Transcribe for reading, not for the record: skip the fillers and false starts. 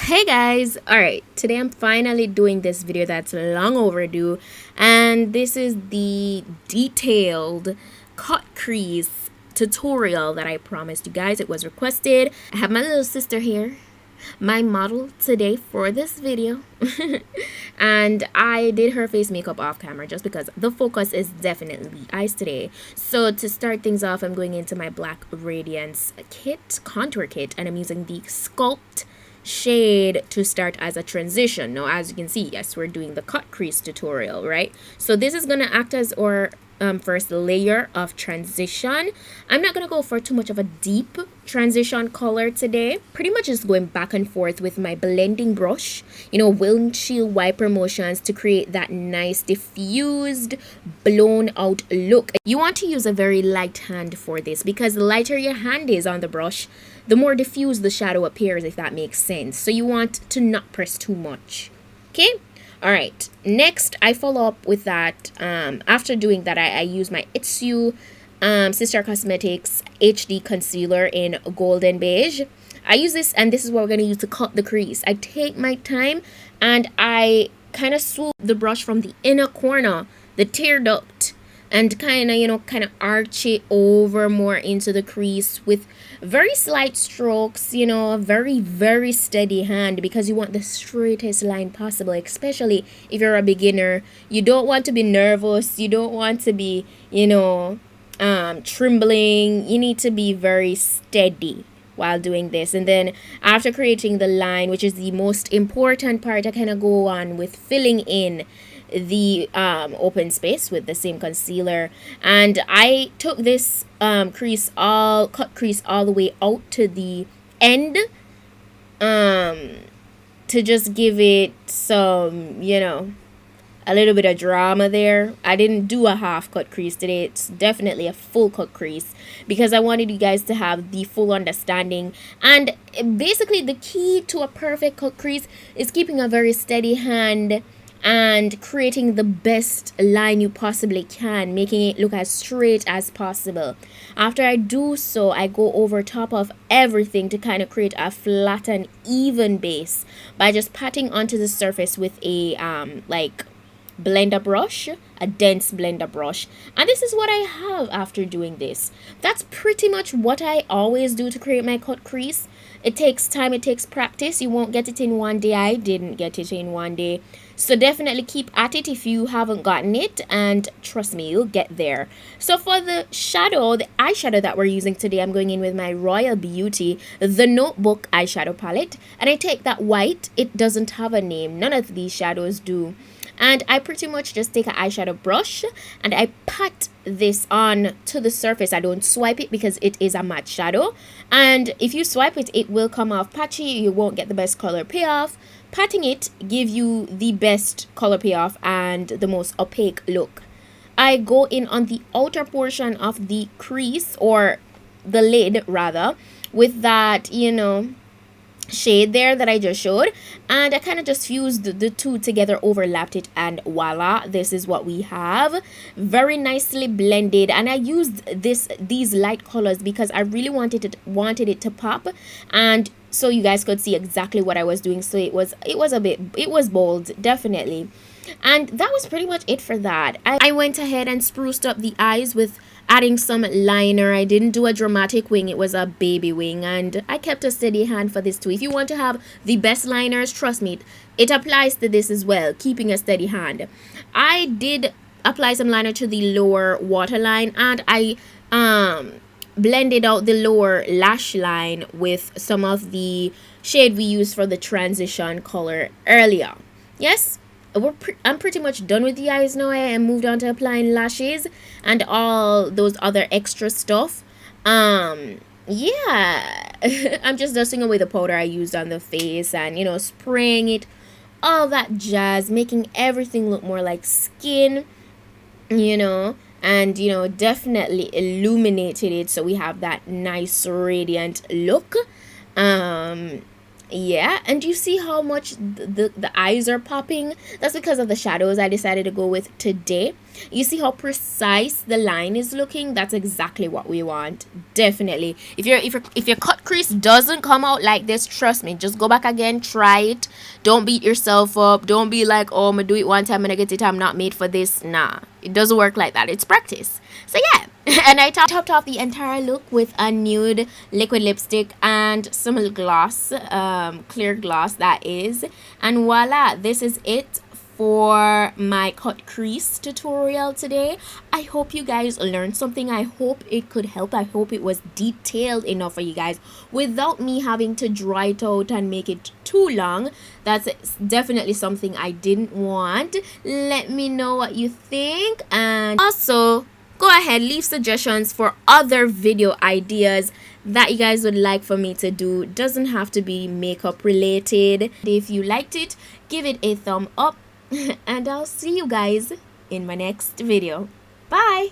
Hey guys, alright, today I'm finally doing this video that's long overdue, and this is the detailed cut crease tutorial that I promised you guys. It was requested. I have my little sister here, my model today for this video. And I did her face makeup off camera just because the focus is definitely eyes today. So to start things off, I'm going into my Black Radiance kit, contour kit, and I'm using the Sculpt shade to start as a transition. Now, as you can see, yes, we're doing the cut crease tutorial, right? So this is gonna act as our first layer of transition. I'm not gonna go for too much of a deep transition color today. Pretty much just going back and forth with my blending brush, windshield wiper motions to create that nice diffused blown out look. You want to use a very light hand for this because the lighter your hand is on the brush, the more diffused the shadow appears, if that makes sense. So you want to not press too much. Okay? All right. Next, I follow up with that. After doing that, I use my PETITE-SUE Sister Cosmetics HD Concealer in Golden Beige. I use this, and this is what we're going to use to cut the crease. I take my time, and I kind of swoop the brush from the inner corner, the tear duct, and kind of arch it over more into the crease with very slight strokes, a very, very steady hand, because you want the straightest line possible, especially if you're a beginner. You don't want to be nervous. You don't want to be, trembling. You need to be very steady while doing this. And then after creating the line, which is the most important part, I kind of go on with filling in the open space with the same concealer. And I took this cut crease all the way out to the end to just give it some, a little bit of drama there. I didn't do a half cut crease today. It's definitely a full cut crease because I wanted you guys to have the full understanding. And basically the key to a perfect cut crease is keeping a very steady hand and creating the best line you possibly can, making it look as straight as possible. After I do so, I go over top of everything to kind of create a flat and even base by just patting onto the surface with a blender brush, a dense blender brush. And this is what I have after doing this. That's pretty much what I always do to create my cut crease. It takes time, it takes practice. You won't get it in one day. I didn't get it in one day. So definitely keep at it if you haven't gotten it, and trust me, you'll get there. So for the shadow, the eyeshadow that we're using today, I'm going in with my Royal Beauty, the Notebook eyeshadow palette. And I take that white. It doesn't have a name. None of these shadows do. And I pretty much just take an eyeshadow brush and I pat this on to the surface. I don't swipe it because it is a matte shadow. And if you swipe it, it will come off patchy. You won't get the best color payoff. Patting it give you the best color payoff and the most opaque look. I go in on the outer portion of the crease, or the lid rather, with that, shade there that I just showed, and I kind of just fused the two together, overlapped it, and voila, this is what we have. Very nicely blended. And I used these light colors because I really wanted it to pop, and so you guys could see exactly what I was doing. So it was bold, definitely. And that was pretty much it for that. I went ahead and spruced up the eyes with adding some liner. I didn't do a dramatic wing, it was a baby wing, and I kept a steady hand for this too. If you want to have the best liners, trust me, it applies to this as well, keeping a steady hand. I did apply some liner to the lower waterline, and I blended out the lower lash line with some of the shade we used for the transition color earlier. Yes, I'm pretty much done with the eyes now. I am moved on to applying lashes and all those other extra stuff. Yeah, I'm just dusting away the powder I used on the face and, spraying it, all that jazz, making everything look more like skin, and, definitely illuminated it so we have that nice radiant look. Yeah, and you see how much the eyes are popping? That's because of the shadows I decided to go with today. You see how precise the line is looking? That's exactly what we want. Definitely. If your cut crease doesn't come out like this, trust me, just go back again, try it. Don't beat yourself up. Don't be like, oh, I'm gonna do it one time and I get it, I'm not made for this. Nah, it doesn't work like that. It's practice. So yeah, and I topped off the entire look with a nude liquid lipstick and some gloss, clear gloss that is. And voila, this is it for my cut crease tutorial today. I hope you guys learned something. I hope it could help. I hope it was detailed enough for you guys without me having to draw it out and make it too long. That's definitely something I didn't want. Let me know what you think, and also go ahead, leave suggestions for other video ideas that you guys would like for me to do. Doesn't have to be makeup related. If you liked it, give it a thumb up and I'll see you guys in my next video. Bye.